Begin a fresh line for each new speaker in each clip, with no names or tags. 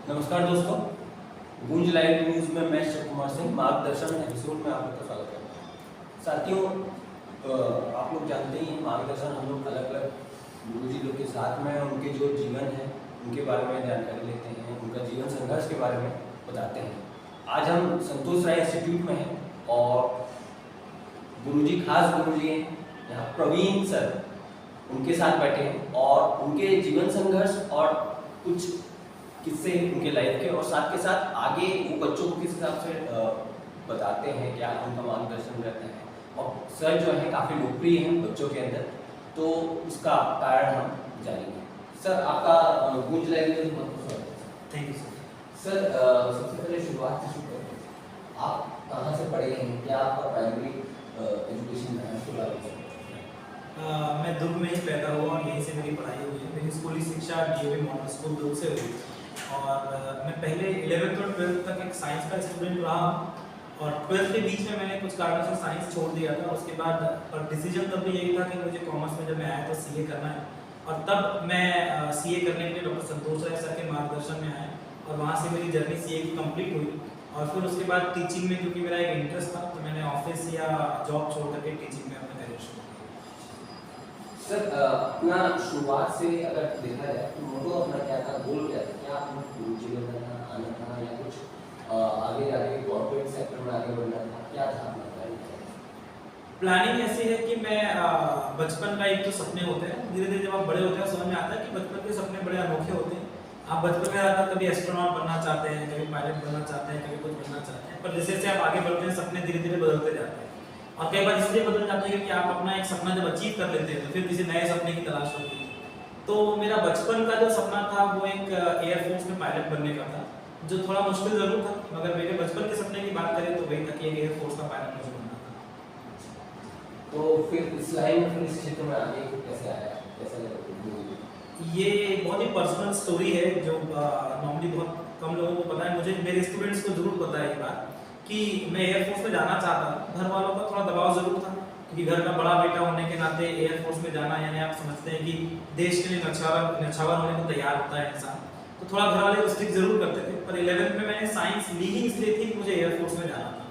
नमस्कार दोस्तों, गूंज लाइव न्यूज़ में मैं शिव कुमार सिंह मार्गदर्शन एपिसोड में आप लोग का स्वागत करता हूँ। साथियों, आप लोग जानते ही हैं मार्गदर्शन हम लोग अलग अलग गुरुजी लोग के साथ में उनके जो जीवन है उनके बारे में जानकारी लेते हैं, उनका जीवन संघर्ष के बारे में बताते हैं। आज हम संतोष राय इंस्टीट्यूट में हैं और गुरुजी खास गुरुजी हैं यहाँ प्रवीण सर, उनके साथ बैठे हैं और उनके जीवन संघर्ष और कुछ किस्से उनके लाइफ के और साथ के साथ आगे वो बच्चों को किस हिसाब से बताते हैं, क्या उनका मार्गदर्शन रहता है। और सर जो है काफ़ी लोकप्रिय हैं बच्चों के अंदर, तो उसका कारण हम जानेंगे। सर आपका गूंज लाइव में बहुत स्वागत है।
Thank you
sir. सबसे पहले शुरुआत से शुरू करते हैं, आप कहाँ से पढ़े हैं, क्या आपका प्राइमरी एजुकेशन है? शुरुआत
मैं दुर्ग में ही पैदा हुआ और यहीं से मेरी पढ़ाई हुई है। मेरी स्कूली शिक्षा डीएवी मॉडल स्कूल दुर्ग से हुई और मैं पहले 11th और 12th तक एक साइंस का स्टूडेंट रहा और 12th के बीच में मैंने कुछ कारणों से साइंस छोड़ दिया था। उसके बाद और डिसीजन तब भी यही था कि मुझे कॉमर्स में जब मैं आया तो सीए करना है और तब मैं सीए करने के लिए डॉक्टर संतोष राय सर के मार्गदर्शन में आया और वहाँ से मेरी जर्नी सीए की कंप्लीट हुई। और फिर उसके बाद टीचिंग में क्योंकि मेरा एक इंटरेस्ट था तो मैंने ऑफिस या जॉब छोड़ करके टीचिंग में अपना करियर शुरू किया।
सर, अपना शुरुआत से अगर देखा जाए तो मोटो अपना क्या था, गोल क्या था? क्या आपको गुरुजी बनना था, आना था या कुछ आगे जाके कॉर्पोरेट सेक्टर में आगे बढ़ना था? क्या था अपना
प्लानिंग ऐसी है कि मैं बचपन का एक तो सपने होते हैं, धीरे धीरे जब आप बड़े होते हैं समझ में आता है कि बचपन के सपने बड़े अनोखे होते हैं। आप बचपन में ज़्यादा कभी एस्ट्रोनॉट बनना चाहते हैं, कभी पायलट बनना चाहते हैं, कभी कुछ बनना चाहते हैं, पर जैसे जैसे आप आगे बढ़ते हैं सपने धीरे धीरे बदलते जाते हैं और कई बार इसलिए बदल जाते हैं कि आप अपना एक सपना जब अचीव कर लेते हैं तो फिर किसी नए सपने की तलाश होती है। तो मेरा बचपन का जो सपना था वो एक एयरफोर्स में पायलट बनने का था, जो थोड़ा मुश्किल जरूर था, मगर मेरे बचपन के सपने की बात करें तो वही था कि एक एयरफोर्स का पायलट मुझे बनना था।
तो फिर इस लाइन में, फिर इस क्षेत्र में आगे कैसे आया, कैसे लगा?
ये बहुत ही पर्सनल स्टोरी है जो नॉर्मली बहुत कम लोगों को पता है। मुझे मेरे स्टूडेंट्स को जरूर पता है ये बात कि मैं एयरफोर्स में जाना चाहता था। घर वालों का थोड़ा दबाव जरूर था क्योंकि घर का बड़ा बेटा होने के नाते एयरफोर्स में जाना, यानी आप समझते हैं कि देश के लिए नछावर होने को तैयार होता है इंसान, तो थोड़ा घर वाले रिस्ट्रिक्ट जरूर करते थे। पर 11th में मैंने साइंस ली ही इसलिए थी कि मुझे एयरफोर्स में जाना था।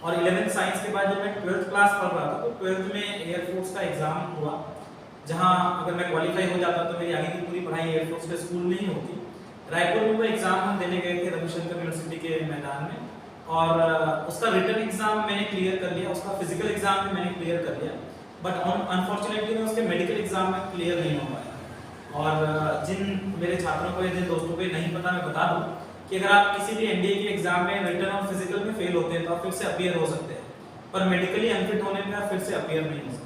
और 11th साइंस के बाद जब मैं 12th क्लास पढ़ रहा था तो 12th में एयरफोर्स का एग्जाम हुआ, जहाँ अगर मैं क्वालिफाई हो जाता तो मेरी आगे की पूरी पढ़ाई एयरफोर्स के स्कूल में ही होती। रायपुर में वो एग्जाम हम देने गए थे रविशंकर यूनिवर्सिटी के मैदान में और उसका रिटन एग्जाम मैंने क्लियर कर लिया, उसका फिजिकल एग्जाम भी मैंने क्लियर कर लिया, बट अनफॉर्चुनेटली मैं उसके मेडिकल एग्जाम में क्लियर नहीं हो पाया। और जिन मेरे छात्रों को या जिन दोस्तों को नहीं पता, मैं बता दूं कि अगर आप किसी भी एनडीए के एग्जाम में रिटन और फिजिकल में फेल होते हैं तो आप फिर से अपीयर हो सकते हैं, पर मेडिकली अनफिट होने में आप फिर से अपीयर नहीं हो सकते।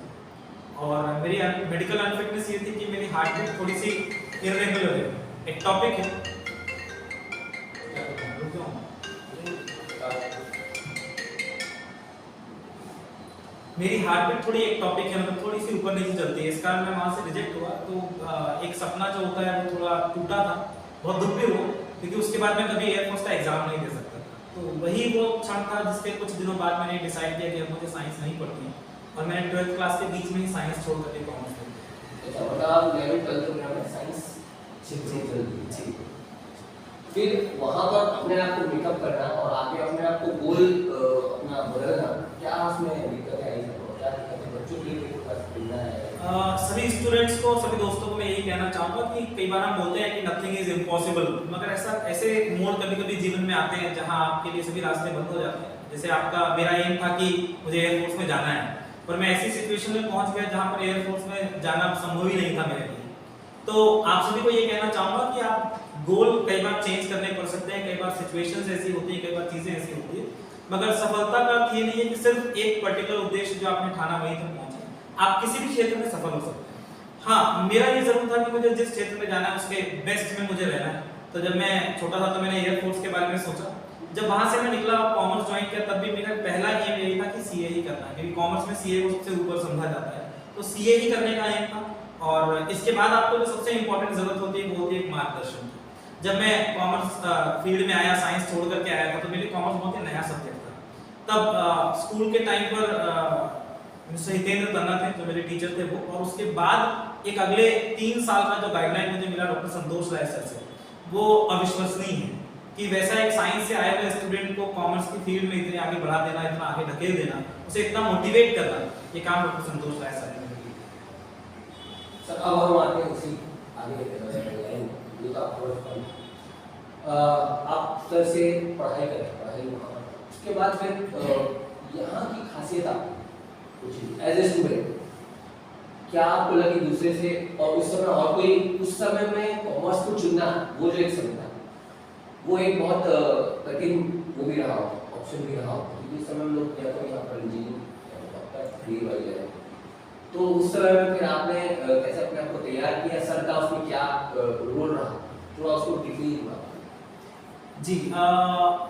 और मेरी मेडिकल अनफिटनेस ये थी कि मेरी हार्ट बीट थोड़ी सी इरेगुलर है। एक टॉपिक है, मेरी हार्ट बीट थोड़ी एक टॉपिक है, मतलब थोड़ी सी ऊपर नीचे चलती है। इस कारण मैं वहां से रिजेक्ट हुआ। तो एक सपना जो होता है वो थोड़ा टूटा था, बहुत दुख भी हुआ क्योंकि उसके बाद मैं कभी एयरफोर्स का एग्जाम नहीं दे सकता था। तो वही वो क्षण था जिसके कुछ दिनों बाद मैंने डिसाइड किया कि अब मुझे साइंस नहीं पढ़ती है और मैंने 12th क्लास के बीच में ही साइंस छोड़ करके कॉमर्स ले लिया।
अच्छा, मतलब आप 11th 12th में साइंस जी। फिर वहाँ पर अपने आप को मेकअप करना और आगे अपने आप को गोल अपना बदलना, क्या उसमें दिक्कत आई? क्या दिक्कत है बच्चों के लिए करना है?
सभी स्टूडेंट्स को, सभी दोस्तों को मैं यही कहना चाहूँगा कि कई बार हम बोलते हैं कि नथिंग इज इम्पॉसिबल, मगर ऐसे मोड़ कभी कभी जीवन में आते हैं जहाँ आपके लिए सभी रास्ते बंद हो जाते हैं। जैसे मेरा एम था कि मुझे एयरफोर्स में जाना है, पर मैं ऐसी सिचुएशन में पहुंच गया जहाँ पर एयरफोर्स में जाना संभव ही नहीं था मेरे लिए। तो आप सभी को ये कहना चाहूँगा कि आप गोल कई बार चेंज करने पड़ सकते हैं, कई बार सिचुएशंस ऐसी होती है, कई बार चीज़ें ऐसी होती है, मगर सफलता का अर्थ ये नहीं है कि सिर्फ एक पर्टिकुलर उद्देश्य जो आपने ठाना वहीं तक पहुंचे। आप किसी भी क्षेत्र में सफल हो सकते हैं। हाँ, मेरा ये जरूर था कि मुझे जिस क्षेत्र में जाना है उसके बेस्ट में मुझे रहना है। तो जब मैं छोटा था तो मैंने एयरफोर्स के बारे में सोचा। जब वहां से मैं निकला और कॉमर्स ज्वाइन किया तब भी मेरा पहला एम यही था कि सीए ही करना है, क्योंकि कॉमर्स में सीए को सबसे ऊपर समझा जाता है, तो सीए ही करने का एम था। और इसके बाद आपको जो सबसे इंपॉर्टेंट जरूरत होती है वो होती है एक मार्गदर्शन। जब मैं कॉमर्स फील्ड में आया, साइंस छोड़ करके आया था, तो मेरे कॉमर्स बहुत ही नया सब्जेक्ट था। तब स्कूल के टाइम पर मिस्टर हितेंद्र तन्ना थे जो मेरे टीचर थे वो, और उसके बाद एक अगले 3 साल का जो गाइडलाइन मुझे मिला डॉक्टर संतोष राय सर से, वो अविश्वसनीय है। कि वैसा एक साइंस से आए हुए स्टूडेंट को कॉमर्स की फील्ड में इतने आगे बढ़ा देना, इतना आगे ढकेल देना, उसे इतना मोटिवेट करना, ये काम डॉक्टर संतोष राय सर ने किया।
सर अब हम आते हैं उसी आगे लाइन जो था आप सर से पढ़ाई करें, उसके बाद फिर यहाँ की खासियत आपको कुछ एज ए स्टूडेंट क्या आपको लगी दूसरे से, और उस समय और कोई उस समय में कॉमर्स को चुनना, वो जो एक समय था वो एक बहुत कठिन वो भी रहा ऑप्शन भी रहा, क्योंकि इस समय हम लोग क्या तो यहाँ पर इंजीनियरिंग वगैरह, तो उस समय में फिर आपने कैसे अपने आप को तैयार किया, सर का उसमें क्या रोल रहा, थोड़ा उसको डिटेल हुआ।
जी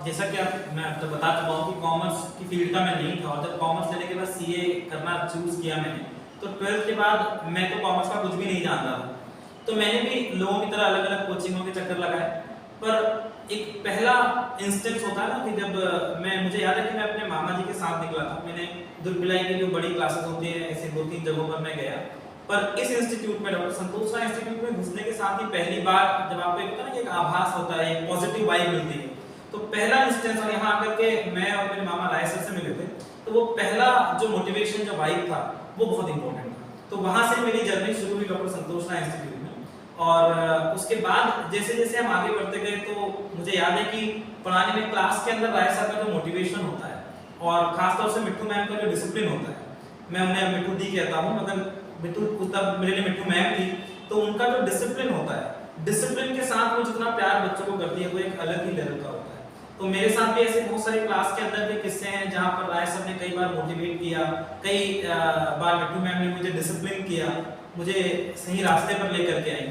जैसा कि मैं अब तक बता चुका हूँ कि कॉमर्स की फील्ड का मैं नहीं था, और जब कॉमर्स लेने के बाद सीए करना चूज किया मैंने, तो 12th के बाद मैं तो कॉमर्स का कुछ भी नहीं जानता था, तो मैंने भी लोगों की तरह अलग अलग कोचिंगों के चक्कर लगाए। पर एक पहला इंस्टेंस होता है ना कि जब मुझे याद है कि मैं अपने मामा जी के साथ निकला था, मैंने दुर्बिलाई की जो बड़ी क्लासेस होती है ऐसे 2-3 जगहों पर मैं गया, पर इस इंस्टीट्यूट में डॉक्टर संतोष राय इंस्टीट्यूट में घुसने के साथ ही पहली बार जब आपको एक ना एक आभास होता है, एक पॉजिटिव वाइब मिलती है, तो पहला इंस्टेंस और यहाँ आकर के मैं और मेरे मामा राय सर से मिले थे, तो वो पहला जो मोटिवेशन जो वाइब था वो बहुत इंपॉर्टेंट था। तो वहां से मेरी जर्नी शुरू हुई डॉक्टर संतोष राय इंस्टीट्यूट में, और उसके बाद जैसे जैसे हम आगे बढ़ते गए तो मुझे याद है कि पढ़ाने में क्लास के अंदर राय सर का जो मोटिवेशन होता है, और खासतौर से मिट्टू मैम का जो डिसिप्लिन होता है, मैं उन्हें मिट्टू दी कहता हूँ, मगर मिट्टू तब मेरे लिए मिट्टू मैम थी, तो उनका जो डिसिप्लिन होता है, डिसिप्लिन के साथ वो जितना प्यार बच्चों को करती है वो एक अलग ही लेवल का होता है। तो मेरे साथ भी ऐसे बहुत सारे क्लास के अंदर के किस्से हैं जहाँ पर राय सर ने कई बार मोटिवेट किया, कई बार मिट्टू मैम ने मुझे डिसिप्लिन किया, मुझे सही रास्ते पर लेकर के आई।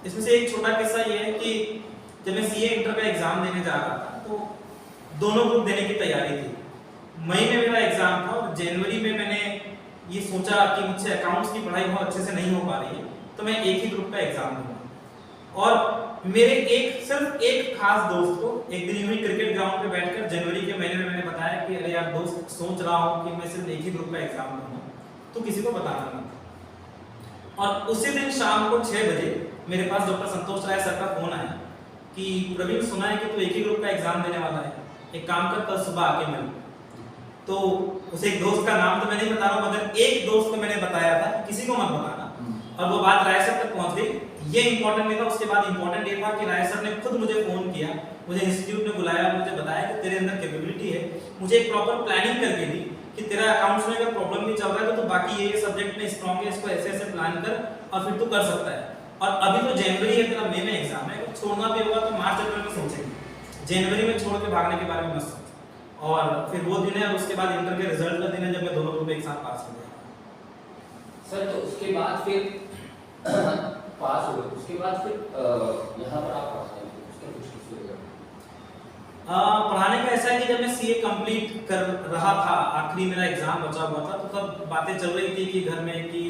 इसमें से एक छोटा किस्सा ये है कि जब मैं सीए इंटर का एग्जाम देने जा रहा था, तो दोनों ग्रुप देने की तैयारी थी। मई में मेरा एग्जाम था और जनवरी में मैंने ये सोचा कि मुझसे अकाउंट्स की पढ़ाई बहुत अच्छे से नहीं हो पा रही है, तो मैं एक ही ग्रुप का एग्जाम दूंगा। और मेरे सिर्फ एक खास दोस्त को एक दिन यूं ही क्रिकेट ग्राउंड पे बैठकर जनवरी के महीने में मैंने बताया कि अरे यार दोस्त, सोच रहा हूँ कि मैं सिर्फ एक ही ग्रुप का एग्जाम दूंगा, तो किसी को बताना मत। और उसी दिन शाम को 6 बजे मेरे पास डॉक्टर संतोष राय सर का फोन आया कि प्रवीण, सुना है कि तू एक ही ग्रुप का एग्जाम देने वाला है, एक काम कर, कल सुबह आके मिल। तो उसे एक दोस्त का नाम तो मैं नहीं बता रहा हूँ, मगर एक दोस्त को मैंने बताया था किसी को मत बताना, और वो बात राय सर तक पहुंच गई। ये इंपॉर्टेंट नहीं था, उसके बाद इंपॉर्टेंट ये था कि राय सर ने खुद मुझे फोन किया, मुझे इंस्टीट्यूट में बुलाया, मुझे बताया कि तेरे अंदर कैपेबिलिटी है, मुझे एक प्रॉपर प्लानिंग करके दी कि तेरा अकाउंट्स में अगर प्रॉब्लम भी चल रहा है तो बाकी ये सब्जेक्ट में स्ट्रांग है, इसको ऐसे ऐसे प्लान कर और फिर तू कर सकता है। और अभी तो जनवरी है, तेरा मई में एग्जाम है, छोड़ना भी होगा तो मार्च अप्रैल में सोचेंगे, जनवरी में छोड़ के भागने के बारे में मत सोच। और फिर वो दिन है, और उसके बाद इंटर के रिजल्ट का दिन है जब मैं दोनों ग्रुप एक साथ पास हो गया।
सर तो उसके बाद फिर पास हो गए, उसके बाद फिर यहाँ पर आप पढ़ाते हैं, उसका कुछ
पढ़ाने का ऐसा है कि जब मैं सीए कंप्लीट कर रहा था, आखिरी मेरा एग्जाम बचा हुआ था, तो तब बातें चल रही थी कि घर में कि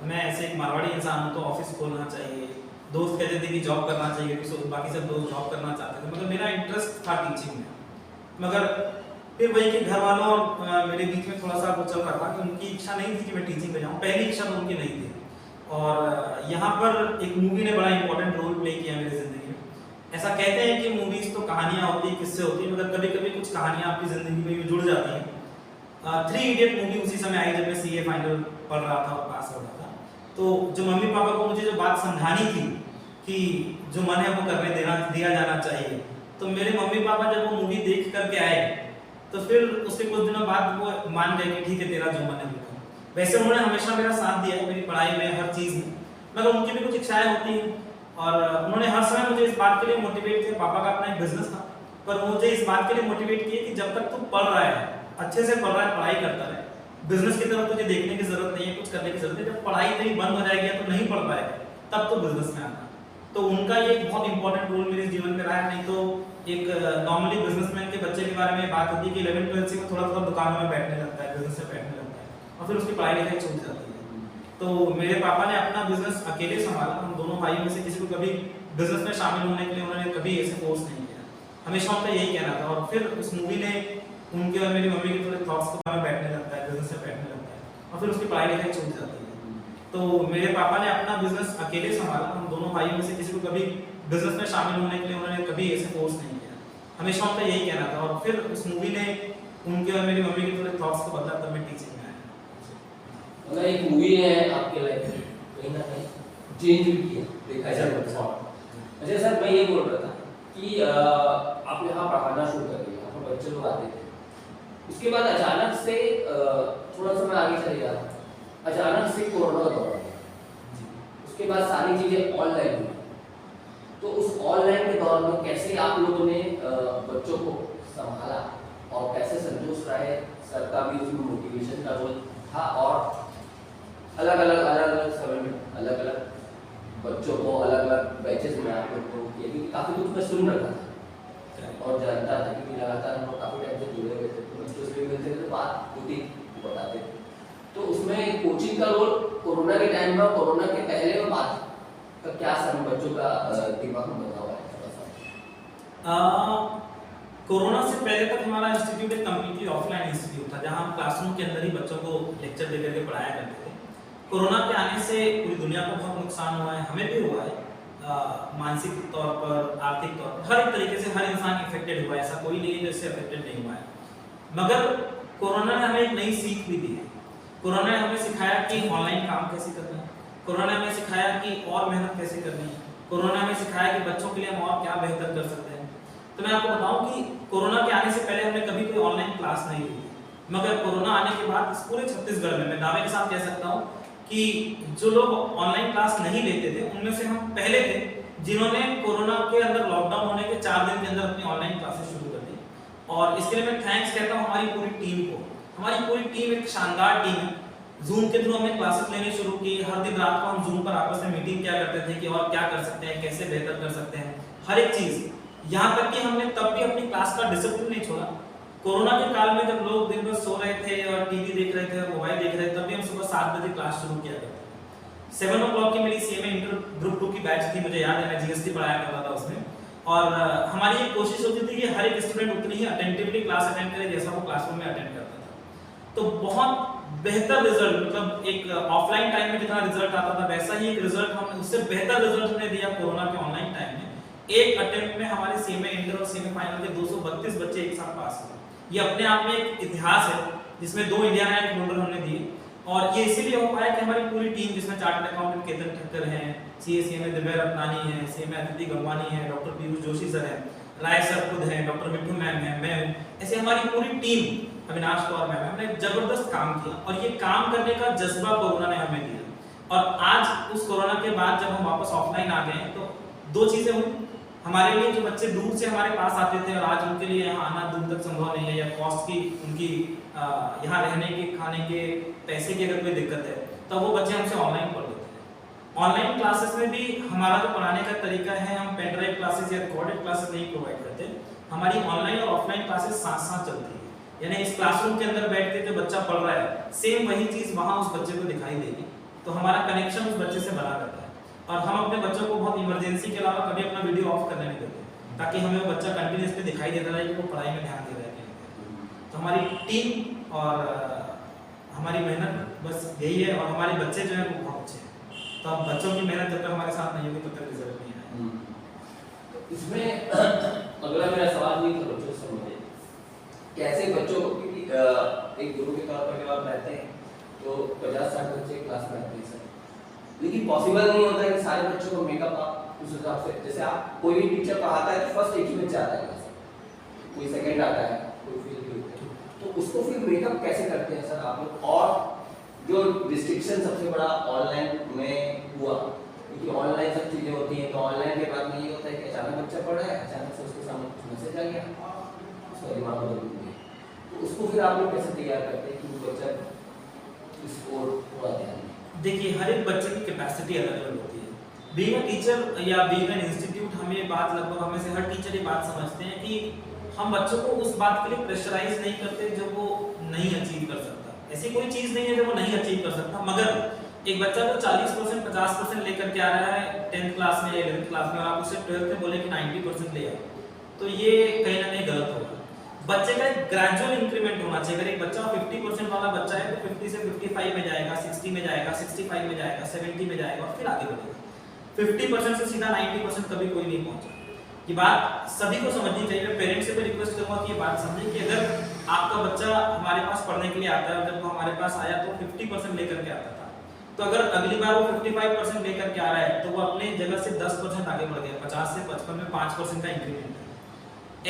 मैं ऐसे एक मारवाड़ी इंसान हूँ तो ऑफिस खोलना चाहिए, दोस्त कहते थे कि जॉब करना चाहिए, बाकी सब दोस्त जॉब करना चाहते थे, मगर मेरा इंटरेस्ट था टीचिंग में। मगर फिर वही कि घर वालों और मेरे बीच में थोड़ा सा वो चल रहा था कि उनकी इच्छा नहीं थी कि मैं टीचिंग में जाऊँ, पहली इच्छा तो उनकी नहीं थी। और यहाँ पर एक मूवी ने बड़ा इंपॉर्टेंट रोल प्ले किया मेरी जिंदगी में। ऐसा कहते हैं कि मूवीज तो कहानियां होती है, किस्से होती है, मगर कभी कभी कुछ कहानियां आपकी जिंदगी में भी जुड़ जाती हैं। 3 इडियट मूवी उसी समय आई जब मैं सीए फाइनल पढ़ रहा था और पास हो रहा था। तो जो मम्मी पापा को मुझे जो बात समझानी थी कि जो मन है वो करने दिया जाना चाहिए, तो मेरे मम्मी पापा जब वो मूवी देख करके आए तो फिर उसके कुछ दिनों बाद वो मान गए कि ठीक है, तेरा जो मन है वो। वैसे उन्होंने हमेशा मेरा साथ दिया है मेरी पढ़ाई में, हर चीज में, मगर उनकी भी कुछ इच्छाएं होती हैं, और उन्होंने हर समय मुझे इस बात के लिए मोटिवेट किया। पापा का अपना एक बिजनेस था, पर मुझे इस बात के लिए मोटिवेट किया कि जब तक तू पढ़ रहा है, अच्छे से पढ़ रहा है, पढ़ाई करता है, बिजनेस की तरफ तुझे देखने की जरूरत नहीं है, कुछ करने की जरूरत है। जब पढ़ाई तेरी बंद हो जाएगी या तो नहीं पढ़ पाएगा, तब तो बिजनेस में आना। तो उनका ये एक बहुत इंपॉर्टेंट रोल मेरे जीवन में रहा है। नहीं तो एक नॉर्मली बिजनेसमैन के बच्चे के बारे में बात होती है कि 11th-12th में थोड़ा थोड़ा दुकानों में बैठने लगता है, बिजनेस में बैठने लगता है, और फिर उसकी पढ़ाई लिखाई छूट जाती है। तो मेरे पापा ने अपना बिजनेस अकेले संभाला, हम दोनों भाइयों में से किसी को कभी बिजनेस में शामिल होने के लिए उन्होंने कभी ऐसे फोर्स नहीं किया, हमेशा उनका यही कहना था। और फिर उस मूवी ने उनके और मेरी मम्मी के थोड़े थॉट्स को में बैठने लगता है, बिजनेस में बैठने लगता है, और फिर उसकी पढ़ाई लिखाई छूट जाती है। तो मेरे पापा ने अपना बिजनेस अकेले संभाला, हम दोनों भाइयों में से किसी को कभी बिजनेस में शामिल होने के लिए उन्होंने कभी ऐसे फोर्स नहीं किया, हमेशा उनका यही कहना था। और फिर उस मूवी ने उनके और मेरी मम्मी के थोड़े थॉट्स को बदला, तब मैं टीचिंग में आया।
मतलब एक मूवी ने आपके लाइफ में कहीं ना कहीं चेंज भी किया, देखा जाए। अच्छा सर, मैं ये बोल रहा था कि आप यहाँ पढ़ाना शुरू कर दिया, यहाँ पर बच्चे लोग आते थे, उसके बाद अचानक से थोड़ा समय आगे चले गया, अचानक से कोरोना का दौर आ गया, उसके बाद सारी चीज़ें ऑनलाइन हुई। तो उस ऑनलाइन के दौर में कैसे आप लोगों ने बच्चों को संभाला और कैसे संतोष राय सर का भी उसमें मोटिवेशन का रोल था, और अलग अलग समय में अलग अलग बच्चों को अलग अलग बैचेस में आप लोग को किया, क्योंकि काफ़ी कुछ मैं सुन रखा था और जानता था, क्योंकि लगातार हम लोग काफ़ी टाइम से जुड़े हुए थे, तो बच्चों से भी मिलते थे, बात होती बताते थे। तो उसमें कोचिंग का रोल कोरोना के टाइम में, कोरोना के पहले और बाद का क्या समय बच्चों का दिमाग में बदलाव आया?
कोरोना से पहले तक हमारा इंस्टीट्यूट एक कम्प्लीटली ऑफलाइन इंस्टीट्यूट था, जहां हम क्लासरूम के अंदर ही बच्चों को लेक्चर दे करके पढ़ाया करते थे। कोरोना के आने से पूरी दुनिया को बहुत नुकसान हुआ है, हमें भी हुआ है, मानसिक तौर पर, आर्थिक तौर पर, हर एक तरीके से हर इंसान इफेक्टेड हुआ है, ऐसा कोई नहीं है जिससे अफेक्टेड नहीं हुआ है। मगर कोरोना ने हमें एक नई सीख भी दी है। कोरोना ने हमें सिखाया कि ऑनलाइन काम कैसे करना है, कोरोना ने हमें सिखाया कि और मेहनत कैसे करनी है, कोरोना ने हमें सिखाया कि बच्चों के लिए हम और क्या बेहतर कर सकते हैं। तो मैं आपको बताऊं कि कोरोना के आने से पहले हमने कभी कोई ऑनलाइन क्लास नहीं ली, मगर कोरोना आने के बाद इस पूरे छत्तीसगढ़ में मैं दावे के साथ कह सकता हूं कि जो लोग ऑनलाइन क्लास नहीं लेते थे, उनमें से हम पहले थे जिन्होंने कोरोना के अंदर लॉकडाउन होने के 4 दिन के अंदर अपनी ऑनलाइन क्लासेस शुरू कर दी। और इसके लिए मैं थैंक्स कहता हूं हमारी पूरी टीम को। हमारी पूरी टीम एक शानदार टीम है। जूम के थ्रू हमने क्लासेस लेनी शुरू की, हर दिन रात को हम जूम पर आपस में मीटिंग क्या करते थे कि और क्या कर सकते हैं, कैसे बेहतर कर सकते हैं, हर एक चीज। यहाँ तक कि हमने तब भी अपनी क्लास का डिसिप्लिन नहीं छोड़ा। कोरोना के काल में जब लोग दिन भर सो रहे थे और टीवी देख रहे थे और मोबाइल देख रहे थे, तब भी हम सुबह 7 बजे क्लास शुरू किया करते थे। 7 o'clock की मेरी सीएमए इंटर ग्रुप 2 की बैच थी, मुझे याद है, मैं जीएसटी पढ़ाया करता था उसमें। और हमारी एक कोशिश होती थी कि हर एक स्टूडेंट उतनी ही अटेंटिवली क्लास अटेंड करे जैसा वो क्लासरूम में अटेंड करता था। तो बहुत बेहतर रिजल्ट, मतलब एक ऑफलाइन टाइम में जितना रिजल्ट आता था वैसा ही एक रिजल्ट हमने, उससे बेहतर रिजल्ट हमने दिया कोरोना के ऑनलाइन टाइम में। एक अटेम्प्ट में हमारे सीएमए इंटर और सीएमए फाइनल के 232 बच्चे एक साथ पास हुए। ये अपने आप में एक इतिहास है, जिसमें 2 इंडिया रैंक होल्डर हमने दिए। और ये इसीलिए हो पाया कि हमारी पूरी टीम, जिसमें चार्टर्ड अकाउंटेंट केतन ठक्कर हैं, सीएसीएमए दिव्या रत्नानी है, सीएमए अदिति गंगवानी है, डॉक्टर पीयूष जोशी सर हैं, राय सर खुद हैं, डॉक्टर मिठू मैम हैं, मैं हूं, ऐसे हमारी पूरी टीम, अविनाश कौर मैम, हमने जबरदस्त काम किया। और ये काम करने का जज्बा कोरोना ने हमें दिया। और आज उस कोरोना के बाद जब हम वापस ऑफलाइन आ गए तो 2 चीजें हुई। हमारे लिए जो बच्चे दूर से हमारे पास आते थे और आज उनके लिए यहाँ आना दूर तक संभव नहीं है, या कॉस्ट की उनकी यहाँ रहने के, खाने के, पैसे की अगर कोई दिक्कत है, तो वो बच्चे हमसे ऑनलाइन पढ़ लेते हैं। ऑनलाइन क्लासेस में भी हमारा जो पढ़ाने का तरीका है, हम पेन ड्राइव क्लासेस या रिकॉर्डेड क्लासेस नहीं प्रोवाइड करते। हमारी ऑनलाइन और ऑफलाइन क्लासेस साथ साथ चलती है, यानी इस क्लासरूम के अंदर बैठ के जो बच्चा पढ़ रहा है, सेम वही चीज वहाँ उस बच्चे को दिखाई देगी। तो हमारा कनेक्शन उस बच्चे से बना रहता है। और हम अपने बच्चों को बहुत इमरजेंसी के अलावा कभी अपना वीडियो ऑफ करने नहीं देते, ताकि हमें वो बच्चा कंटिन्यूअसली दिखाई देता रहे कि वो पढ़ाई में ध्यान दे रहा है। तो हमारी टीम और हमारी मेहनत बस यही है, और हमारे बच्चे जो हैं वो बहुत अच्छे हैं। तो अब बच्चों की मेहनत जब तक हमारे साथ नहीं होगी तब तक रिजल्ट नहीं आएगा।
इसमें अगला मेरा सवाल ये था बच्चों से, मुझे कैसे बच्चों को, क्योंकि एक गुरु के तौर पर जब आप रहते हैं तो 50-60 बच्चे क्लास में आते हैं सर, लेकिन पॉसिबल नहीं होता है कि सारे बच्चों को मेकअप आप उस हिसाब से, जैसे आप कोई भी टीचर पढ़ाता है तो फर्स्ट एक ही बच्चा आता है, कोई सेकंड आता है, कोई फेल भी होता है, तो उसको फिर मेकअप कैसे करते हैं सर आप लोग? और जो रिस्ट्रिक्शन सबसे बड़ा ऑनलाइन में हुआ, क्योंकि ऑनलाइन सब चीज़ें होती हैं, तो ऑनलाइन के बाद में ये होता है कि अचानक बच्चा पढ़ रहा है, अचानक से उसके सामने कुछ मैसेज आ गया, उसका दिमाग बदल गया, तो उसको फिर आप लोग कैसे तैयार करते हैं कि वो बच्चा इसको थोड़ा ध्यान?
देखिए, हर एक बच्चे की कैपेसिटी अलग अलग होती है। बीइंग अ टीचर या बीइंग एन इंस्टीट्यूट, हम ये बात लगभग हमें से हर टीचर ये बात समझते हैं कि हम बच्चों को उस बात के लिए प्रेशराइज नहीं करते जो वो नहीं अचीव कर सकता। ऐसी कोई चीज़ नहीं है जो वो नहीं अचीव कर सकता, मगर एक बच्चा जो 40% 50% लेकर के आ रहा है 10th क्लास में या 11th क्लास में, और आप उसे 12th में बोले कि 90% ले आओ, तो ये कहीं ना कहीं गलत होगा। बच्चे का एक ग्रेजुअल इंक्रीमेंट होना चाहिए। अगर एक बच्चा 50% वाला बच्चा है तो 50 से 55 में जाएगा, 60 में जाएगा, 65 में जाएगा, 70 में जाएगा और फिर आगे बढ़ेगा। 50% से सीधा 90% कभी कोई नहीं पहुंचा। ये बात सभी को समझनी चाहिए। मैं पेरेंट्स से भी रिक्वेस्ट करूंगा कि ये बात समझें कि अगर आपका बच्चा हमारे पास पढ़ने के लिए आता है, जब वो हमारे पास आया तो 50% लेकर के आता था, तो अगर अगली बार वो 55% लेकर के आ रहा है तो वो अपने जगह से 10% आगे बढ़ गया, 50 से 55 में 5% का इंक्रीमेंट है।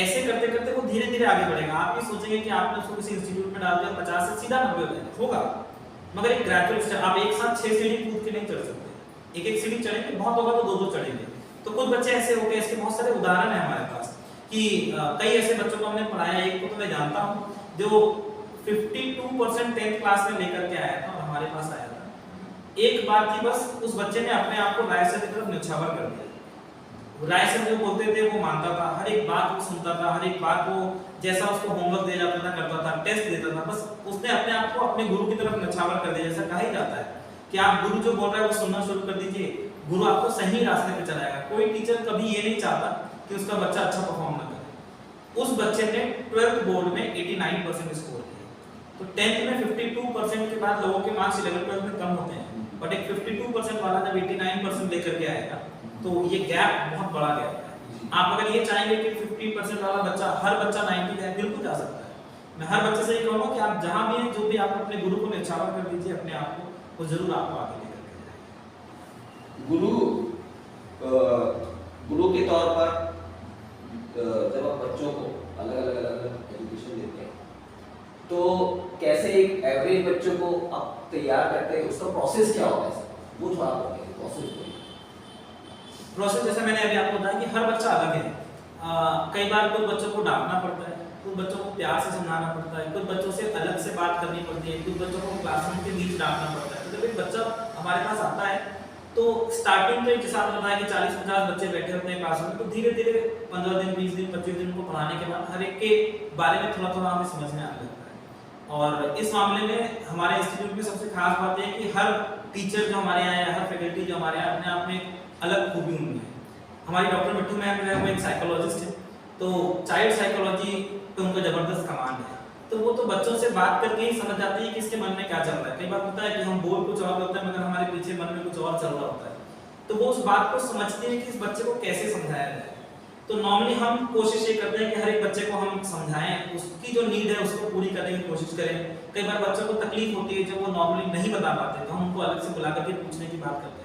ऐसे करते करते वो धीरे धीरे आगे बढ़ेगा। आप ये सोचेंगे कि आपने उसको किसी इंस्टीट्यूट में डाल दिया 50 से सीधा 90 हो जाएगा, होगा, मगर एक ग्रेजुअल स्टेप। आप एक साथ 6 सीढ़ी कूद के नहीं चढ़ सकते, एक एक सीढ़ी चढ़ेंगे, बहुत होगा तो 2-2 चढ़ेंगे। तो कुछ बच्चे ऐसे होते हैं, इसके बहुत सारे उदाहरण हैं हमारे पास कि कई ऐसे बच्चों को हमने पढ़ाया। एक को तो मैं जानता हूं जो 52% 10th क्लास में लेकर के आया था और हमारे पास आया था। एक बात थी बस, उस बच्चे ने अपने आप को राय सर की तरफ न्यौछावर कर दिया। राय सर जो बोलते थे वो मानता था, हर एक बात को सुनता था, हर एक बात को जैसा उसको होमवर्क दिया जाता था करता था, टेस्ट देता था। बस उसने अपने आप को अपने गुरु की तरफ न्यौछावर कर दिया। जैसा कहा ही जाता है कि आप गुरु जो बोल रहा है वो सुनना शुरू कर दीजिए, गुरु आपको सही रास्ते पे चलाएगा। कोई टीचर कभी ये नहीं चाहता कि उसका बच्चा अच्छा परफॉर्म ना करे। उस बच्चे ने 12th बोर्ड में 89% स्कोर किया। तो 10th में 52% के बाद लोगों के मार्क्स 11-12 में कम होते हैं, बट एक 52% वाला जब 89% लेकर के आएगा तो ये गैप बहुत बड़ा गैप है। आप अगर ये चाहेंगे कि 50% वाला बच्चा, हर बच्चा 90 जाए, बिल्कुल जा सकता है। मैं हर बच्चे से ये कहूंगा कि आप जहां भी हैं, जो भी आप अपने गुरु को न्यौछावर कर दीजिए अपने आप को, वो जरूर आपको आगे लेकर के जाएगा।
गुरु के तौर पर जब आप बच्चों को अलग अलग एजुकेशन देते हैं तो कैसे एक एवरेज बच्चों को आप तैयार करते हैं, उसका प्रोसेस क्या होता है? वो थोड़ा बताइए
प्रोसेस। जैसे मैंने अभी आपको बताया कि हर बच्चा अलग है। कई बार कुछ बच्चों को डांटना पड़ता है, कुछ बच्चों को प्यार से समझाना पड़ता है, कुछ बच्चों से अलग से बात करनी पड़ती है, कुछ बच्चों को क्लासरूम के बीच डांटना पड़ता है। तो जब एक बच्चा हमारे पास आता है तो स्टार्टिंग में जैसा आपने बताया कि 40-50 बच्चे बैठे होते हैं क्लासरूम में, तो धीरे धीरे 15 दिन, 20 दिन, 25 दिन को पढ़ाने के बाद हर एक के बारे में थोड़ा थोड़ा हमें समझ में आने लगता है। और इस मामले में हमारे इंस्टीट्यूट में सबसे खास बात है कि हर टीचर जो हमारे यहाँ है, हर फैकल्टी जो हमारे यहाँ, अपने आप में अलग खूबी उनमें है। हमारी डॉक्टर मिट्टू मैम जो है वो एक साइकोलॉजिस्ट है, तो चाइल्ड साइकोलॉजी पे उनका जबरदस्त कमांड है। तो वो तो बच्चों से बात करके ही समझ जाती है कि इसके मन में क्या चल रहा है। कई बार होता है कि हम बोल कुछ और होता है मगर हमारे पीछे मन में कुछ और चल रहा होता है, तो वो उस बात को समझते हैं कि इस बच्चे को कैसे समझाया जाए। तो नॉर्मली हम कोशिश ये करते हैं कि हर एक बच्चे को हम समझाएं, उसकी जो नीड है उसको पूरी करने की कोशिश करें। कई बार बच्चों को तकलीफ होती है जो वो नॉर्मली नहीं बता पाते, तो हम उनको अलग से बुला करके पूछने की बात करते हैं।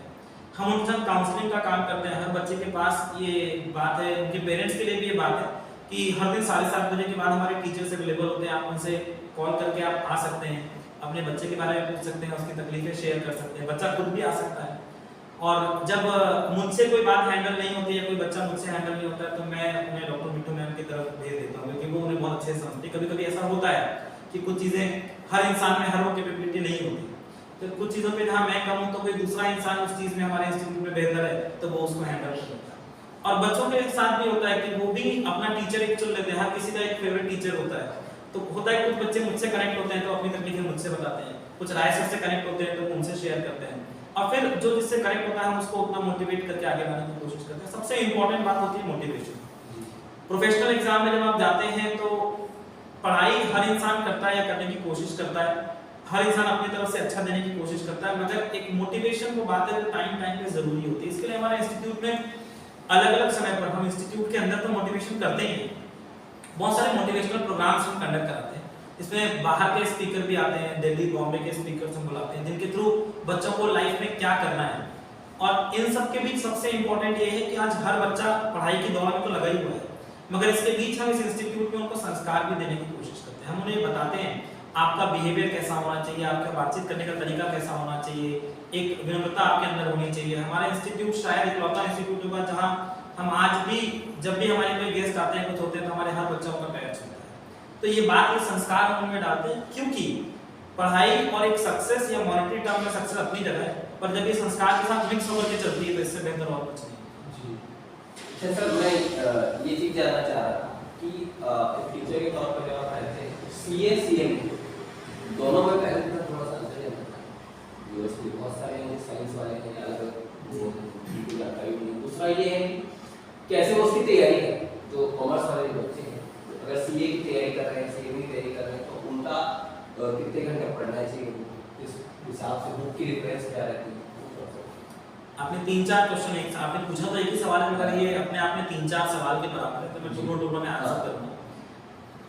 हम उनके साथ काउंसलिंग का काम करते हैं। हर बच्चे के पास ये बात है, उनके पेरेंट्स के लिए भी ये बात है कि हर दिन 7:30 बजे के बाद हमारे टीचर्स अवेलेबल होते हैं। आप उनसे कॉल करके आप आ सकते हैं, अपने बच्चे के बारे में पूछ सकते हैं, उसकी तकलीफें शेयर कर सकते हैं। बच्चा खुद भी आ सकता है। और जब मुझसे कोई बात हैंडल नहीं होती है, कोई बच्चा मुझसे हैंडल नहीं होता है, तो मैं अपने डॉक्टर मिट्टू मैम की तरफ भेज देता हूँ, क्योंकि वो उन्हें बहुत अच्छे से समझती है। कभी कभी ऐसा होता है कि कुछ चीज़ें हर इंसान में हर वो कैपेबिलिटी नहीं होती, तो कुछ चीज़ों पे जहाँ मैं कम हूँ तो कोई दूसरा इंसान उस चीज़ में हमारे इंस्टीट्यूट में बेहतर है, तो वो उसको हैंडल कर लेता है। और बच्चों के साथ भी होता है कि वो भी अपना टीचर एक चुन लेते हैं। हर किसी का एक फेवरेट टीचर होता है। तो होता है कुछ बच्चे मुझसे कनेक्ट होते हैं तो अपनी तकलीफें मुझसे बताते हैं, कुछ राय सर से कनेक्ट होते हैं तो उनसे शेयर करते हैं, और फिर जो जिससे कनेक्ट होता है हम उसको उतना मोटिवेट करके आगे बढ़ाने की कोशिश करते हैं। सबसे इंपॉर्टेंट बात होती है मोटिवेशन। प्रोफेशनल एग्जाम में जब आप जाते हैं तो पढ़ाई हर इंसान करता है या करने की कोशिश करता है, हर इंसान अपनी तरफ से अच्छा देने की कोशिश करता है, मगर एक मोटिवेशन को बात है टाइम पे जरूरी होती है। इसके लिए हमारे इंस्टीट्यूट में अलग अलग समय पर, हम इंस्टीट्यूट के अंदर तो मोटिवेशन करते ही हैं, बहुत सारे मोटिवेशनल प्रोग्राम्स हम कंडक्ट कराते हैं। इसमें बाहर के स्पीकर भी आते हैं, दिल्ली बॉम्बे के स्पीकर्स हम बुलाते हैं, जिनके थ्रू बच्चों को लाइफ में क्या करना है। और इन सब के बीच सबसे इंपॉर्टेंट ये है कि आज हर बच्चा पढ़ाई की दौड़ में तो लगा ही हुआ है, मगर इसके बीच हम इस इंस्टीट्यूट में उनको संस्कार भी देने की कोशिश करते हैं। हम उन्हें बताते हैं आपका बिहेवियर कैसा होना चाहिए, आपका बातचीत करने का तरीका कैसा होना चाहिए, एक विनम्रता आपके अंदर होनी चाहिए। हमारा इंस्टीट्यूट शायद इकलौता इंस्टीट्यूट होगा जहाँ हम आज भी जब भी हमारे कोई गेस्ट आते हैं, कुछ होते हैं, तो हमारे हर बच्चों का पैर छूता है। तो ये बात, ये संस्कार हम उनमें डालते हैं, क्योंकि पढ़ाई और एक सक्सेस या मॉनेटरी टर्म में सक्सेस अपनी जगह है, पर जब ये संस्कार के साथ मिक्स होकर के चलती है तो इससे बेहतर और कुछ नहीं।
जी सर, मैं ये चीज़ जानना चाह रहा था कि एक टीचर के तौर पर जब आप आए थे, CA CM दोनों में पहले तो थोड़ा सा अंतर है। यूनिवर्सिटी बहुत सारे हैं, साइंस वाले हैं, अलग जानकारी नहीं। दूसरा ये है कैसे वो उसकी तैयारी है, जो कॉमर्स वाले बच्चे हैं, अगर CA की तैयारी कर रहे हैं, CM की तैयारी कर रहे हैं, तो उनका कितने घंटे पढ़ना चाहिए, इस हिसाब से बुक की रेफरेंस क्या रहती है?
आपने 3-4 क्वेश्चन एक आपने पूछा तो एक ही सवाल में, अगर ये अपने आप में 3-4 सवाल के बराबर है तो मैं टुकड़ों में आंसर करूंगा।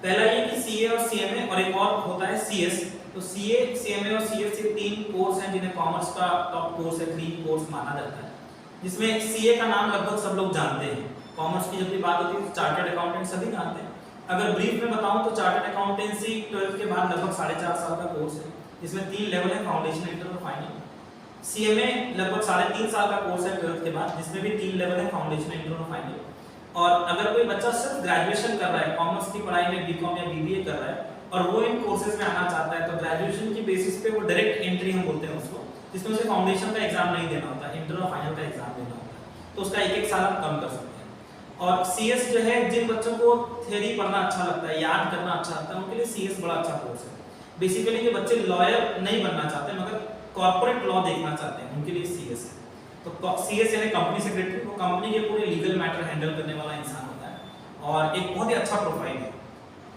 पहला ये कि सीए और सीएमए और एक और होता है सीएस। तो सीए, सीएमए और सीएस ये 3 कोर्स हैं जिन्हें कॉमर्स का टॉप कोर्स है, ड्रीम कोर्स माना जाता है, जिसमें सीए का नाम लगभग सब लोग जानते हैं। कॉमर्स की जब भी बात होती है तो चार्टर्ड अकाउंटेंट सभी जानते हैं। अगर ब्रीफ में बताऊं तो चार्टर्ड अकाउंटेंसी 12th के बाद लगभग 4.5 साल का कोर्स है, जिसमें 3 लेवल है, फाउंडेशन, इंटर और फाइनल। सीएमए लगभग 3.5 साल का कोर्स है 12th के बाद, जिसमें भी 3 लेवल है, फाउंडेशन, इंटर और फाइनल। और अगर कोई बच्चा सिर्फ ग्रेजुएशन कर रहा है, कॉमर्स की पढ़ाई में बीकॉम या बीबीए कर रहा है और वो इन कोर्सेज में आना चाहता है, तो ग्रेजुएशन की बेसिस पे वो डायरेक्ट एंट्री हम बोलते हैं उसको, जिसमें उसे फाउंडेशन का एग्जाम नहीं देना होता, इंटर और फाइनल का एग्जाम देना होता है, तो उसका 1-1 साल हम कम कर सकते हैं। और सीएस जो है, जिन बच्चों को थ्योरी पढ़ना अच्छा लगता है, याद करना अच्छा लगता है, उनके लिए सीएस बड़ा अच्छा कोर्स है। बेसिकली जो बच्चे लॉयर नहीं बनना चाहते मगर कॉर्पोरेट लॉ देखना चाहते हैं, उनके लिए सीएस है। तो सीएस यानी कंपनी सेक्रेटरी, वो कंपनी के पूरे लीगल मैटर हैंडल करने वाला इंसान होता है और एक बहुत ही अच्छा प्रोफाइल है।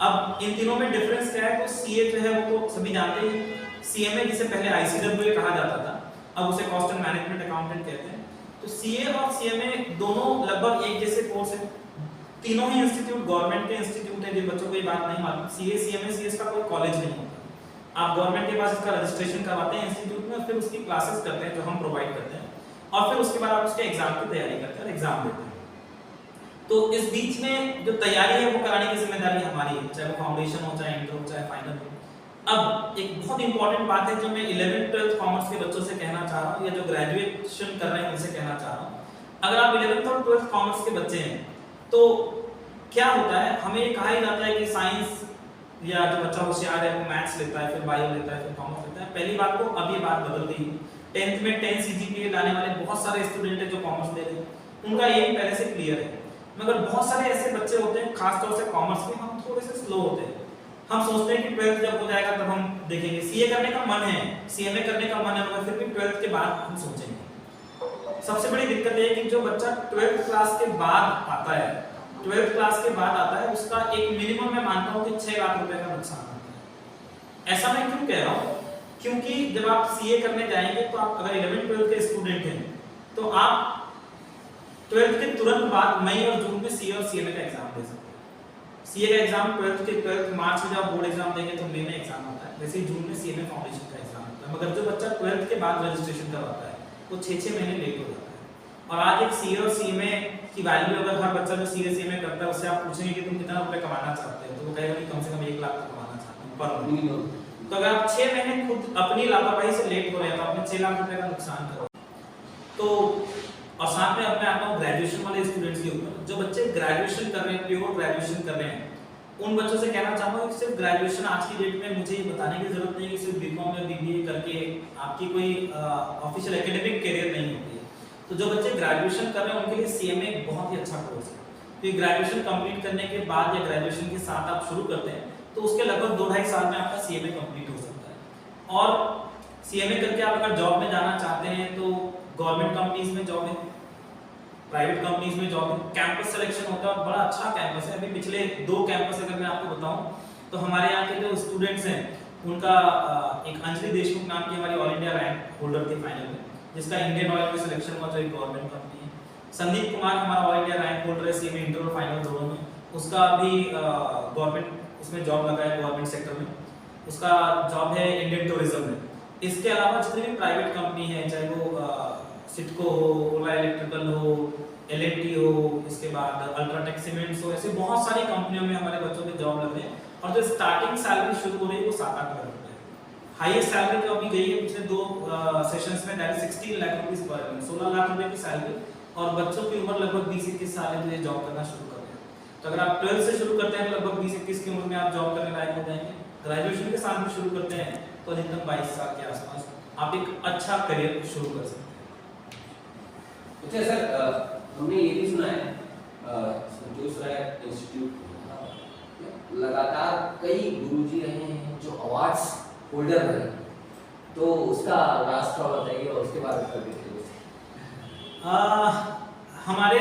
अब इन तीनों में डिफरेंस क्या है? तो सीए जो है वो तो सभी जानते हैं, सीएमए जिसे पहले आईसीडब्ल्यू कहा जाता था, अब उसे कॉस्ट एंड मैनेजमेंट अकाउंटेंट कहते हैं। तो सीए और सीएमए दोनों लगभग एक जैसे कोर्स है, तीनों ही इंस्टीट्यूट गवर्नमेंट के इंस्टीट्यूट है। जिन बच्चों को ये बात नहीं मालूम, सीए, सीएमए, सीएस का कोई कॉलेज नहीं होता, आप गवर्नमेंट के पास इसका रजिस्ट्रेशन करवाते हैं इंस्टीट्यूट में, फिर उसकी क्लासेस करते हैं जो हम प्रोवाइड करते हैं, और फिर उसके बाद आप उसके एग्जाम की तैयारी करते हैं और एग्जाम देते हैं। तो इस बीच में जो तैयारी है वो कराने की जिम्मेदारी हमारी है, चाहे वो फाउंडेशन हो, चाहे इंटर हो, चाहे फाइनल हो। अब एक बहुत इंपॉर्टेंट बात है जो मैं 11th 12th कॉमर्स के बच्चों से कहना चाह रहा हूँ, या जो ग्रेजुएशन कर रहे हैं उनसे कहना चाह रहा हूँ। अगर आप 11th और 12th कॉमर्स के बच्चे हैं तो क्या होता है, हमें ये कहा ही जाता है कि साइंस या जो बच्चा होशियार है वो मैथ्स लेता है, फिर बायो लेता है, फिर कॉमर्स लेता है। पहली बात तो अब ये बात बदल गई है। 10th में 10 सीजीपीए लाने वाले बहुत सारे स्टूडेंट हैं जो कॉमर्स ले रहे हैं, उनका एम पहले से क्लियर है। मगर बहुत सारे ऐसे बच्चे होते हैं, खासतौर से कॉमर्स में हम थोड़े से स्लो होते हैं। हम सोचते हैं कि 12th जब हो जाएगा तब हम देखेंगे। सीए करने का मन है, सीएमए करने का मन है, मगर फिर भी 12th के बाद हम सोचेंगे। सबसे बड़ी दिक्कत ये है कि जो बच्चा 12th क्लास के बाद आता है, 12th क्लास के बाद आता है, उसका एक मिनिमम मैं मानता हूँ कि 6 लाख रुपए का नुकसान होता है। ऐसा मैं क्यों कह रहा हूँ? क्योंकि जब आप सीए करने जाएंगे तो आप अगर 11th 12th के स्टूडेंट हैं तो आप 12th के तुरंत बाद मई और जून में सीए और सीएमए का एग्जाम दे सकते हैं। सीए का एग्जाम 12th मार्च में जब बोर्ड एग्जाम देंगे तो मई में एग्जाम होता है, वैसे ही जून में सीएमए फाउंडेशन का एग्जाम होता है। मगर जो बच्चा 12th के बाद रजिस्ट्रेशन करवाता है वो 6-6 महीने लेट हो जाता है। और आज एक सीए और सीएमए की वैल्यू, अगर हर बच्चा जो सीए सीएमए करता है उससे आप पूछेंगे कि तुम कितना रुपए कमाना चाहते हो, तो वो कहेगा कि कम से कम 1 लाख कमाना चाहता हूं पर महीने। तो अगर आप 6 महीने खुद अपनी लापरवाही से लेट हो रहे हैं तो आपने 6 लाख रुपए का नुकसान करो। तो और साथ में अपने आता हूँ ग्रेजुएशन वाले स्टूडेंट्स के ऊपर, जो बच्चे ग्रेजुएशन कर रहे हैं, प्योर ग्रेजुएशन कर रहे हैं, उन बच्चों से कहना चाहूंगा कि सिर्फ ग्रेजुएशन आज की डेट में मुझे ये बताने की जरूरत नहीं है कि सिर्फ बीकॉम या बीबीए करके आपकी कोई ऑफिशियल एकेडमिक करियर नहीं होती है। तो जो बच्चे ग्रेजुएशन कर रहे हैं उनके लिए सीएमए बहुत ही अच्छा कोर्स है। तो ग्रेजुएशन कंप्लीट करने के बाद या ग्रेजुएशन के साथ आप शुरू करते हैं तो उसके लगभग 2-2.5 साल में आपका सीएमए कंप्लीट हो सकता है। और सीएमए करके आप अगर जॉब में जाना चाहते हैं तो गवर्नमेंट कंपनीज में जॉब है, प्राइवेट कंपनीज में जॉब है, कैंपस सिलेक्शन होता है, बड़ा अच्छा कैंपस है। अभी पिछले 2 कैंपस अगर मैं आपको बताऊं तो हमारे यहाँ के जो स्टूडेंट्स हैं उनका एक अंजलि देशमुख नाम की हमारी ऑल इंडिया रैंक होल्डर थी फाइनल में, जिसका इंडियन ऑयल में सिलेक्शन हुआ, जो एक गवर्नमेंट कंपनी है। संदीप कुमार हमारा ऑल इंडिया रैंक होल्डर है सीएमए इंटर और फाइनल दोनों में, उसका अभी गवर्नमेंट उसमें जॉब लगा है, गवर्नमेंट सेक्टर में उसका जॉब है इंडियन टूरिज्म में। इसके अलावा जितनी भी प्राइवेट कंपनी है, चाहे वो सिटको हो, ओला इलेक्ट्रिकल हो, एलएनटी हो, इसके बाद अल्ट्राटेक सीमेंट्स हो, ऐसे बहुत सारी कंपनियों में हमारे बच्चों के जॉब लग रहे हैं। और जो स्टार्टिंग सैलरी शुरू हो रही है वो 7-8 लाख रुपए है। हाईएस्ट सैलरी जो अभी गई है पिछले 2 सेशंस में, that is 16 lakh rupees per month, 16 lakh रुपए की सैलरी। और बच्चों की उम्र लगभग 20-21 साल है जो ये जॉब करना शुरू कर रहे हैं। तो अगर आप 12th से शुरू करते हैं तो लगभग 20-21 की उम्र में आप जॉब करने लायक हो जाएंगे। ग्रेजुएशन के साथ भी शुरू करते हैं तो अधिकतम 22 साल के आसपास आप एक अच्छा करियर शुरू कर सकते हैं।
अच्छा सर, हमने ये भी सुना है संतोष राय इंस्टीट्यूट लगातार कई गुरुजी रहे हैं जो अवार्ड्स होल्डर रहे, तो उसका राज थोड़ा बताइए और उसके बाद
हमारे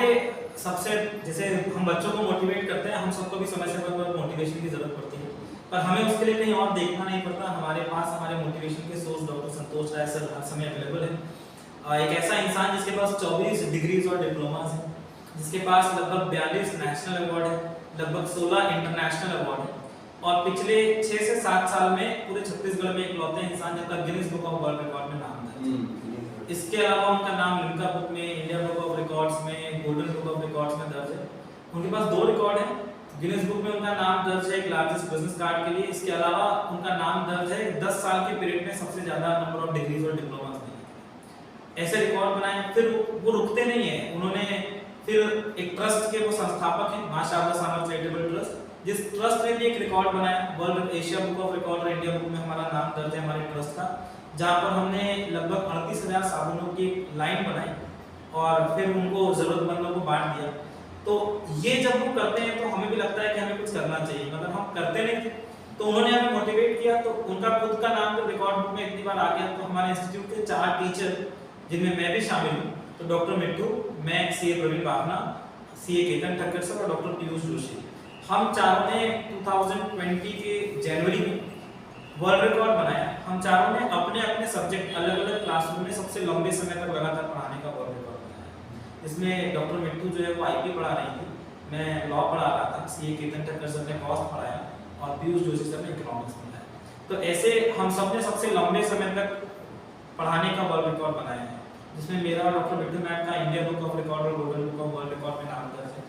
सबसे, जैसे हम बच्चों को मोटिवेट करते हैं, हम सबको भी समय समय पर मोटिवेशन की जरूरत पड़ती है, पर हमें उसके लिए कहीं और देखना नहीं पड़ता। हमारे पास हमारे मोटिवेशन के सोर्स डॉक्टर संतोष राय सर हर समय अवेलेबल है। एक ऐसा इंसान जिसके पास 24 डिग्रीज और डिप्लोमास हैं, जिसके पास लगभग 42 नेशनल अवार्ड है, लगभग 16 इंटरनेशनल अवार्ड है, और पिछले 6 से 7 साल में पूरे छत्तीसगढ़ में इकलौते इंसान जिनका Guinness book of world record में नाम दर्ज है। इसके अलावा उनका नाम लिम्का बुक में, इंडिया बुक ऑफ रिकॉर्ड्स में, गोल्डन बुक ऑफ रिकॉर्ड्स में दर्ज है। उनके पास 2 रिकॉर्ड है। गिनीज बुक में उनका नाम दर्ज है एक लार्जेस्ट बिजनेस कार्ड के लिए। इसके अलावा उनका नाम दर्ज है 10 साल के पीरियड में सबसे ज्यादा नंबर ऑफ डिग्रीज और डिप्लोमास में। ऐसे रिकॉर्ड बनाए। फिर वो रुकते नहीं है, उन्होंने फिर एक ट्रस्ट के वो संस्थापक हैं, मां शारदा सामर चैरिटेबल ट्रस्ट, जिस ट्रस्ट ने भी एक रिकॉर्ड बनाया world Asia book of record और इंडिया बुक में हमारा नाम दर्ज है हमारे ट्रस्ट का, जहां पर हमने लगभग 38,000 साबुनों की लाइन बनाई और फिर उनको जरूरतमंदों को बांट दिया। तो ये जब वो करते हैं तो हमें भी लगता है कि हमें कुछ करना चाहिए, मतलब हम करते नहीं थे तो उन्होंने हमें मोटिवेट किया। तो उनका खुद का नाम तो रिकॉर्ड बुक में इतनी बार आ गया, तो हमारे इंस्टीट्यूट के 4 टीचर जिनमें मैं भी शामिल हूँ, तो डॉक्टर मिट्टू, मैं, CA Praveen Bafna, CA Ketan Thakkar sir और डॉक्टर पीयूष जोशी, हम चारों ने 2020 के जनवरी में वर्ल्ड रिकॉर्ड बनाया। हम चारों ने अपने अपने सब्जेक्ट अलग अलग क्लासरूम में सबसे लंबे समय तक लगातार पढ़ाने का वर्ल्ड रिकॉर्ड बनाया। इसमें डॉक्टर मिट्टू जो है वो आईपी पढ़ा रही थी, मैं लॉ पढ़ा रहा था, सीए केतन ठक्कर सर ने कॉस्ट पढ़ाया और पीयूष जोशी सर ने इकोनॉमिक्स पढ़ाया। तो ऐसे हम सब ने सबसे लंबे समय तक पढ़ाने का वर्ल्ड रिकॉर्ड बनाया है, जिसमें मेरा और डॉक्टर मिट्टू मैम का इंडिया बुक ऑफ रिकॉर्ड और golden book of world record में नाम दर्ज है,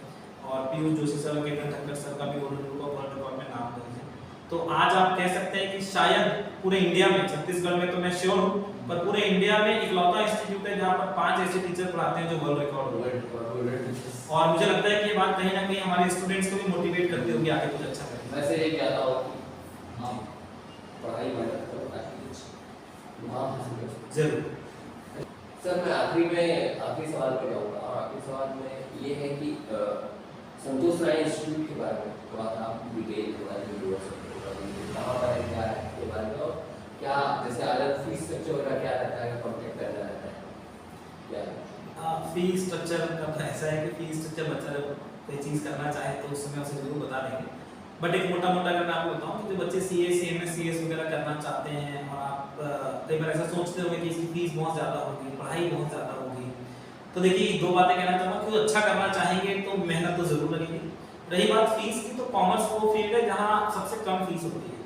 और पीयूष जोशी सर और केतन ठक्कर सर का भी golden book of world record में नाम दर्ज है। तो आज आप कह सकते हैं कि शायद पूरे इंडिया में, छत्तीसगढ़ में तो मैं श्योर हूँ, पर पूरे इंडिया में इकलौता इंस्टीट्यूट है जहाँ पर 5 ऐसे टीचर पढ़ाते हैं जो वर्ल्ड रिकॉर्ड हुए। और मुझे लगता है कि ये बात कहीं ना कहीं हमारे स्टूडेंट्स को भी मोटिवेट करती होगी आगे कुछ अच्छा करने।
वैसे ये कहता हूँ कि आप पढ़ाई मेहनत करो ताकि कुछ मुकाम हासिल कर सको।
जरूर
सर, मैं आखिरी सवाल पे जाऊँगा, और आखिरी सवाल में ये है कि संतोष राय इंस्टीट्यूट के बारे में थोड़ा सा आप डिटेल हमारे व्यूअर्स को कहाँ पर है, क्या है के बारे में, और क्या जैसे अलग फीस स्ट्रक्चर वगैरह क्या रहता है, कॉन्टेक्ट करना रहता है क्या है?
फीस स्ट्रक्चर का तो ऐसा है कि फीस स्ट्रक्चर बच्चा जब कोई चीज़ करना चाहे तो उस समय उसे जरूर बता देंगे, बट एक मोटा मोटा अगर मैं आपको बताऊँ कि जो बच्चे सीए, सीएमएस, सीएस वगैरह करना चाहते हैं और आप कई बार ऐसा सोचते होंगे कि इसकी फीस बहुत ज़्यादा होगी, पढ़ाई बहुत ज़्यादा होगी, तो देखिए 2 बातें कहना चाहूँगा कि अच्छा करना चाहेंगे तो मेहनत तो जरूर लगेगी। रही बात फीस की, तो कॉमर्स वो फील्ड है जहाँ सबसे कम फीस होती है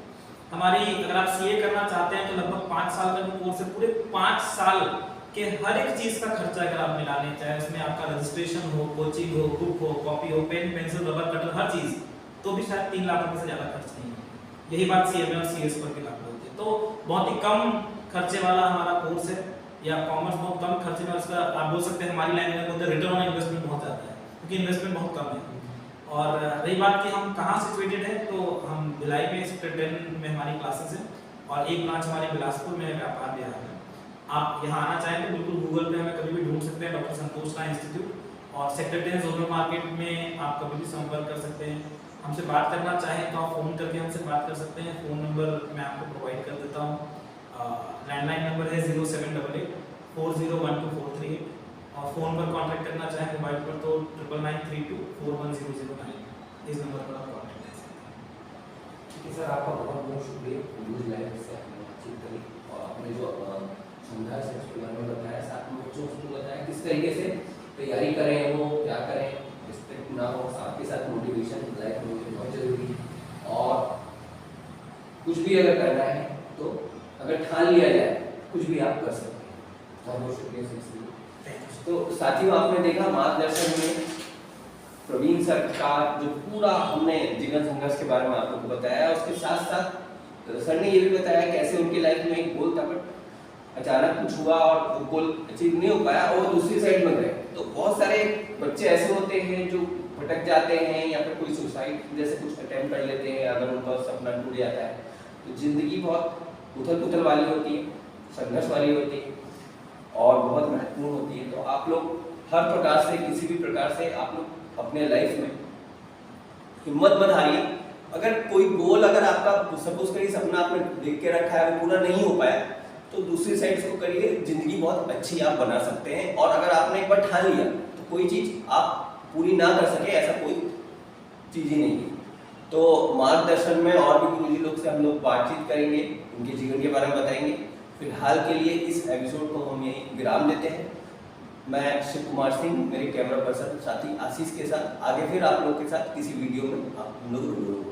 हमारी। अगर आप सीए करना चाहते हैं तो लगभग 5 साल का जो कोर्स है, पूरे 5 साल के हर एक चीज़ का खर्चा अगर आप मिला लें, चाहे उसमें आपका रजिस्ट्रेशन हो, कोचिंग हो, बुक हो, कॉपी हो, पेन, पेंसिल, रबर, कटर, हर चीज़, तो भी शायद 3 लाख रुपये से ज़्यादा खर्च नहीं है। यही बात सीएमए और सीएस पर भी लागू होती है। तो बहुत ही कम खर्चे वाला हमारा कोर्स है, या कॉमर्स बहुत कम खर्चे में, उसका आप बोल सकते हैं हमारी लैंग्वेज में बोलते हैं रिटर्न ऑन इन्वेस्टमेंट बहुत ज़्यादा है, क्योंकि इन्वेस्टमेंट बहुत कम है। और रही बात कि हम कहाँ सिचुएटेड है, तो हम भिलाई में सेक्टर 10 में हमारी क्लासेस हैं, और एक ब्रांच हमारे बिलासपुर में व्यापार विहार में। आप यहाँ आना चाहें तो बिल्कुल गूगल पे हमें कभी भी ढूंढ सकते हैं, डॉक्टर संतोष राय इंस्टीट्यूट, और सेक्टर 10 जोनल मार्केट में आप कभी भी संपर्क कर सकते हैं। हमसे बात करना चाहें तो आप फ़ोन करके हमसे बात कर सकते हैं। फ़ोन नंबर मैं आपको प्रोवाइड कर देता हूँ। लैंडलाइन नंबर है 0788 4012 और फ़ोन पर कांटेक्ट करना चाहें मोबाइल पर तो 9992 41009, इस नंबर पर आप कांटेक्ट कर सकते हैं।
ठीक है सर, आपका बहुत बहुत शुक्रिया न्यूज़ लाइव से आपने बातचीत करी और आपने जो संघर्ष है उसके बारे में बताया, साथ में बच्चों को बताया किस तरीके से तैयारी करें, वो क्या करें, रिस्ट्रिक्ट ना हो, साथ के साथ मोटिवेशन लाइफ में बहुत जरूरी है। और कुछ भी अगर करना है तो अगर ठान लिया जाए कुछ भी आप कर सकते हैं। बहुत बहुत शुक्रिया सर। तो साथियों, आपने देखा मार्गदर्शन में प्रवीण सर का जो पूरा हमने जीवन संघर्ष के बारे में आप लोगों को बताया, उसके साथ साथ सर ने ये भी बताया कैसे उनकी लाइफ में एक गोल था बट अचानक कुछ हुआ और वो गोल अचीव नहीं हो पाया और दूसरी साइड में गए। तो बहुत सारे बच्चे ऐसे होते हैं जो भटक जाते हैं या फिर कोई सुसाइड जैसे कुछ अटेम्प्ट कर लेते हैं, अगर उनका सपना टूट जाता है तो जिंदगी बहुत उथल पुथल वाली होती है, संघर्ष वाली होती है और बहुत महत्वपूर्ण होती है। तो आप लोग हर प्रकार से, किसी भी प्रकार से आप लोग अपने लाइफ में हिम्मत मत हारिए। अगर कोई गोल अगर आपका सपोज करिए सपना आपने देख के रखा है वो पूरा नहीं हो पाया तो दूसरी साइड इसको करिए, जिंदगी बहुत अच्छी आप बना सकते हैं। और अगर आपने एक बार ठान लिया तो कोई चीज़ आप पूरी ना कर सके ऐसा कोई चीज़ ही नहीं है। तो मार्गदर्शन में और भी गुरुजी लोग से हम लोग बातचीत करेंगे, उनके जीवन के बारे में बताएंगे।
फिलहाल के लिए इस एपिसोड को हम यहीं विराम देते हैं। मैं शिव कुमार सिंह, मेरे कैमरा पर्सन साथी आशीष के साथ आगे फिर आप लोग के साथ किसी वीडियो में आप लोग